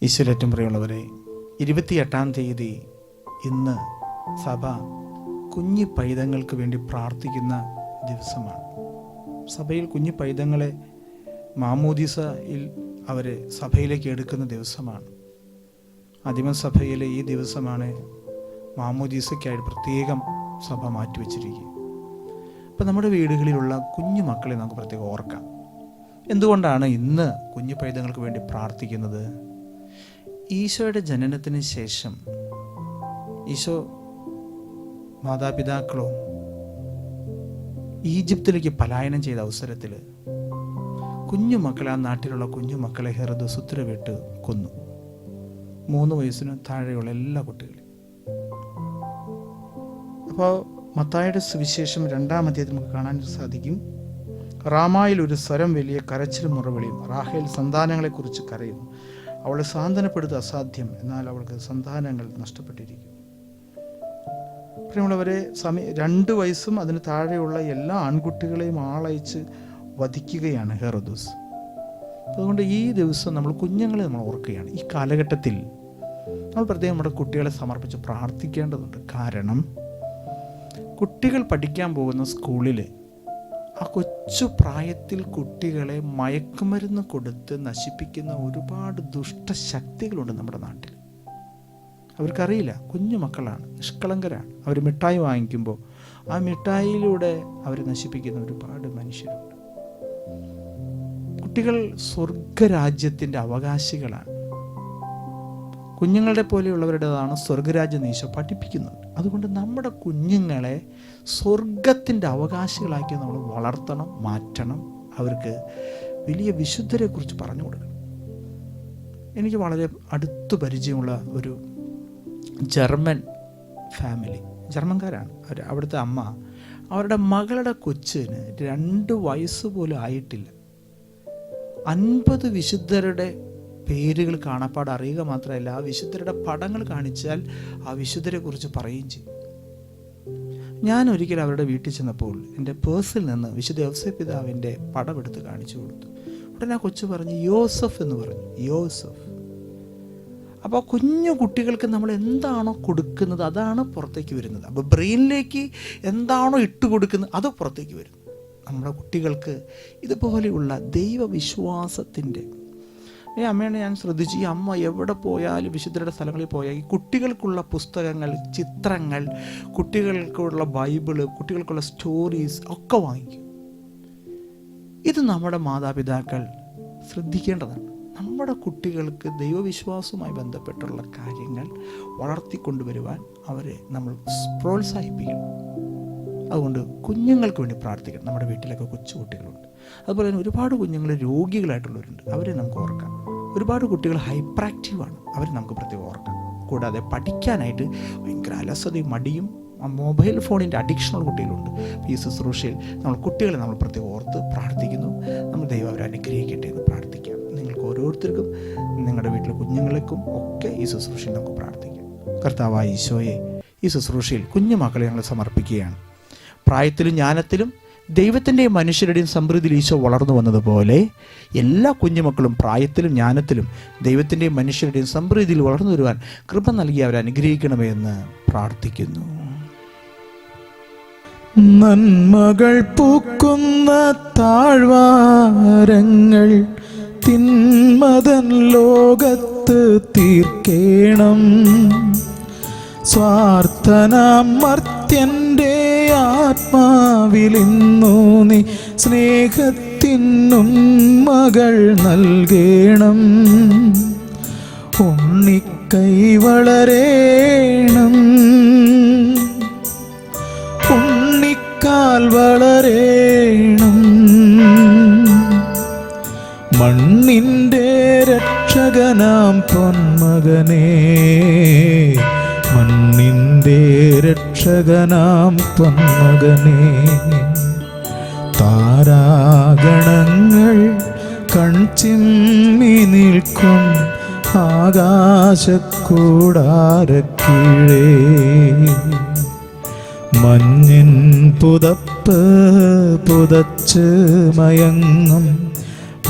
ഈശ്വരേറ്റവും പ്രിയമുള്ളവരെ, 28-ാം തീയതി ഇന്ന് സഭ കുഞ്ഞു പൈതങ്ങൾക്ക് വേണ്ടി പ്രാർത്ഥിക്കുന്ന ദിവസമാണ്. സഭയിൽ കുഞ്ഞു പൈതങ്ങളെ മാമോദീസയിൽ അവരെ സഭയിലേക്ക് എടുക്കുന്ന ദിവസമാണ്. ആദിമസഭയിലെ ഈ ദിവസമാണ് മാമോദീസയ്ക്കായിട്ട് പ്രത്യേകം സഭ മാറ്റിവെച്ചിരിക്കുക. അപ്പം നമ്മുടെ വീടുകളിലുള്ള കുഞ്ഞു മക്കളെ നമുക്ക് പ്രത്യേകം ഓർക്കാം. എന്തുകൊണ്ടാണ് ഇന്ന് കുഞ്ഞു പൈതങ്ങൾക്ക് വേണ്ടി പ്രാർത്ഥിക്കുന്നത്? ഈശോയുടെ ജനനത്തിന് ശേഷം ഈശോ മാതാപിതാക്കളും ഈജിപ്തിലേക്ക് പലായനം ചെയ്ത അവസരത്തിൽ കുഞ്ഞുമക്കളെ, ആ നാട്ടിലുള്ള കുഞ്ഞുമക്കളെ ഹെറോദോസ് ഉത്തരവിട്ട് കൊന്നു. 3 വയസ്സിന് താഴെയുള്ള എല്ലാ കുട്ടികളെയും. അപ്പോൾ മത്തായിയുടെ സുവിശേഷം 2-ാം അധ്യായത്തിൽ നമുക്ക് കാണാൻ സാധിക്കും, റാമായിൽ ഒരു സ്വരം, വലിയ കരച്ചിലും മുറവിളിയും. റാഹേൽ സന്താനങ്ങളെക്കുറിച്ച് കരയുന്നു. അവളെ സാന്ത്വനപ്പെടുത്തുക അസാധ്യം, എന്നാൽ അവൾക്ക് സന്താനങ്ങൾ നഷ്ടപ്പെട്ടിരിക്കും. പ്രിയമുള്ളവരെ, 2 വയസ്സും അതിന് താഴെയുള്ള എല്ലാ ആൺകുട്ടികളെയും ആളയച്ച് വധിക്കുകയാണ് ഹെറോദോസ്. അതുകൊണ്ട് ഈ ദിവസം നമ്മൾ കുഞ്ഞുങ്ങളെ നമ്മൾ ഓർക്കുകയാണ്. ഈ കാലഘട്ടത്തിൽ നമ്മൾ പ്രത്യേകം നമ്മുടെ കുട്ടികളെ സമർപ്പിച്ച് പ്രാർത്ഥിക്കേണ്ടതുണ്ട്. കാരണം കുട്ടികൾ പഠിക്കാൻ പോകുന്ന സ്കൂളിൽ ആ കൊച്ചു പ്രായത്തിൽ കുട്ടികളെ മയക്കുമരുന്ന് കൊടുത്ത് നശിപ്പിക്കുന്ന ഒരുപാട് ദുഷ്ടശക്തികളുണ്ട് നമ്മുടെ നാട്ടിൽ. അവർക്കറിയില്ല, കുഞ്ഞു മക്കളാണ്, നിഷ്കളങ്കരാണ്. അവർ മിഠായി വാങ്ങിക്കുമ്പോൾ ആ മിഠായിയിലൂടെ അവർ നശിപ്പിക്കുന്ന ഒരുപാട് മനുഷ്യരുണ്ട്. കുട്ടികൾ സ്വർഗരാജ്യത്തിൻ്റെ അവകാശികളാണ്. കുഞ്ഞുങ്ങളുടെ പോലെയുള്ളവരുടേതാണ് സ്വർഗരാജ്യം ഈശോ പഠിപ്പിക്കുന്നത്. അതുകൊണ്ട് നമ്മുടെ കുഞ്ഞുങ്ങളെ സ്വർഗത്തിൻ്റെ അവകാശികളാക്കി നമ്മൾ വളർത്തണം, മാറ്റണം. അവർക്ക് വലിയ വിശുദ്ധരെക്കുറിച്ച് പറഞ്ഞു കൊടുക്കണം. എനിക്ക് വളരെ അടുത്ത് പരിചയമുള്ള ഒരു ജർമ്മൻ ഫാമിലി, ജർമ്മൻകാരാണ്. അവിടുത്തെ അമ്മ അവരുടെ മകളുടെ കൊച്ചിന് 2 വയസ്സ് പോലും ആയിട്ടില്ല. 50 വിശുദ്ധരുടെ പേരുകൾ കാണാപ്പാട് അറിയുക മാത്രമല്ല, ആ വിശുദ്ധരുടെ പടങ്ങൾ കാണിച്ചാൽ ആ വിശുദ്ധരെ കുറിച്ച് പറയുകയും ചെയ്യും. ഞാൻ ഒരിക്കലും അവരുടെ വീട്ടിൽ ചെന്നപ്പോൾ എൻ്റെ പേഴ്സിൽ നിന്ന് വിശുദ്ധ യോസേഫ് പിതാവിൻ്റെ പടം എടുത്ത് കാണിച്ചു കൊടുത്തു. ഉടനെ ആ കൊച്ചു പറഞ്ഞു യോസഫ് എന്ന് പറഞ്ഞു. യോസഫ്. അപ്പോൾ കുഞ്ഞു കുട്ടികൾക്ക് നമ്മൾ എന്താണോ കൊടുക്കുന്നത് അതാണ് പുറത്തേക്ക് വരുന്നത്. അപ്പോൾ ബ്രെയിനിലേക്ക് എന്താണോ ഇട്ട് കൊടുക്കുന്നത് അത് പുറത്തേക്ക് വരും. നമ്മുടെ കുട്ടികൾക്ക് ഇതുപോലെയുള്ള ദൈവവിശ്വാസത്തിൻ്റെ അമ്മയാണ് ഞാൻ ശ്രദ്ധിച്ചു. ഈ അമ്മ എവിടെ പോയാലും, വിശുദ്ധരുടെ സ്ഥലങ്ങളിൽ പോയാൽ ഈ കുട്ടികൾക്കുള്ള പുസ്തകങ്ങൾ, ചിത്രങ്ങൾ, കുട്ടികൾക്കുള്ള ബൈബിള്, കുട്ടികൾക്കുള്ള സ്റ്റോറീസ് ഒക്കെ വാങ്ങിക്കും. ഇത് നമ്മുടെ മാതാപിതാക്കൾ ശ്രദ്ധിക്കേണ്ടതാണ്. നമ്മുടെ കുട്ടികൾക്ക് ദൈവവിശ്വാസവുമായി ബന്ധപ്പെട്ടുള്ള കാര്യങ്ങൾ വളർത്തിക്കൊണ്ടുവരുവാൻ അവരെ നമ്മൾ പ്രോത്സാഹിപ്പിക്കണം. അതുകൊണ്ട് കുഞ്ഞുങ്ങൾക്ക് വേണ്ടി പ്രാർത്ഥിക്കണം. നമ്മുടെ വീട്ടിലൊക്കെ കൊച്ചു കുട്ടികളുണ്ട്. അതുപോലെ തന്നെ ഒരുപാട് കുഞ്ഞുങ്ങൾ രോഗികളായിട്ടുള്ളവരുണ്ട്. അവരെ നമുക്ക് ഓർക്കാം. ഒരുപാട് കുട്ടികൾ ഹൈപ്പർ ആക്റ്റീവാണ്. അവരെ നമുക്ക് പ്രത്യേകം ഓർക്കാം. കൂടാതെ പഠിക്കാനായിട്ട് ഭയങ്കര അലസതയും മടിയും മൊബൈൽ ഫോണിൻ്റെ അഡിക്ഷനുള്ള കുട്ടികളുണ്ട്. ഈ ശുശ്രൂഷയിൽ നമ്മൾ കുട്ടികളെ നമ്മൾ പ്രത്യേകം ഓർത്ത് പ്രാർത്ഥിക്കുന്നു. നമ്മൾ ദൈവം അവരെ അനുഗ്രഹിക്കട്ടെ എന്ന് പ്രാർത്ഥിക്കാം. നിങ്ങൾക്ക് ഓരോരുത്തർക്കും, നിങ്ങളുടെ വീട്ടിലെ കുഞ്ഞുങ്ങൾക്കും ഒക്കെ ഈ ശുശ്രൂഷയിൽ നമുക്ക് പ്രാർത്ഥിക്കാം. കർത്താവായ ഈശോയെ, ഈ ശുശ്രൂഷയിൽ കുഞ്ഞു മക്കളെ ഞങ്ങൾ സമർപ്പിക്കുകയാണ്. പ്രായത്തിലും ജ്ഞാനത്തിലും ദൈവത്തിൻ്റെയും മനുഷ്യരുടെയും സമൃദ്ധിയിൽ ഈശോ വളർന്നു വന്നതുപോലെ എല്ലാ കുഞ്ഞുമക്കളും പ്രായത്തിലും ജ്ഞാനത്തിലും ദൈവത്തിൻ്റെയും മനുഷ്യരുടെയും സമൃദ്ധിയിൽ വളർന്നു വരുവാൻ കൃപ നൽകി അവരെ അനുഗ്രഹിക്കണമേ എന്ന് പ്രാർത്ഥിക്കുന്നു. നന്മകൾ പൂക്കുന്ന താഴ്വാരങ്ങൾ തിന്മതൻ ലോകത്ത് തീർക്കേണം. സ്വാർത്ഥനാം മർത്യൻ്റെ ആത്മാവിലിന്നു നീ സ്നേഹത്തിനും മകൾ നൽകേണം. ഉണ്ണിക്കൈ വളരേണം, ഉണ്ണിക്കാൽ വളരേണം. മണ്ണിൻ്റെ രക്ഷകനാം പൊന്മകനേ, മണ്ണിൻ്റെ രക്ഷകനാം പൊന്മകനേ. താരാഗണങ്ങൾ കൺചിമ്മി നിൽക്കും ആകാശക്കൂടാരക്കീഴേ. മഞ്ഞിൻ പുതപ്പ് പുതച്ച് മയങ്ങും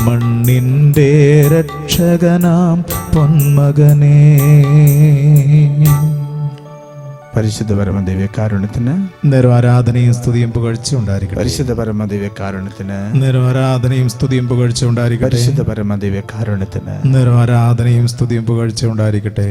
മണ്ണിൻ്റെ രക്ഷകനാം പൊന്മകനേ. പരിശുദ്ധ പരമദിവ്യകാരുണ്യത്തിന് നിരവാരാധനയും സ്തുതിയും പുകഴ്ച ഉണ്ടായിരിക്കട്ടെ. പരിശുദ്ധ പരമദിവ്യകാരുണ്യത്തിന് നിരവാരാധനയും സ്തുതിയും പുകഴ്ച ഉണ്ടായിരിക്കട്ടെ. പരിശുദ്ധ പരമദിവ്യകാരുണ്യത്തിന് നിരവാരാധനയും സ്തുതിയും പുകഴ്ച ഉണ്ടായിരിക്കട്ടെ.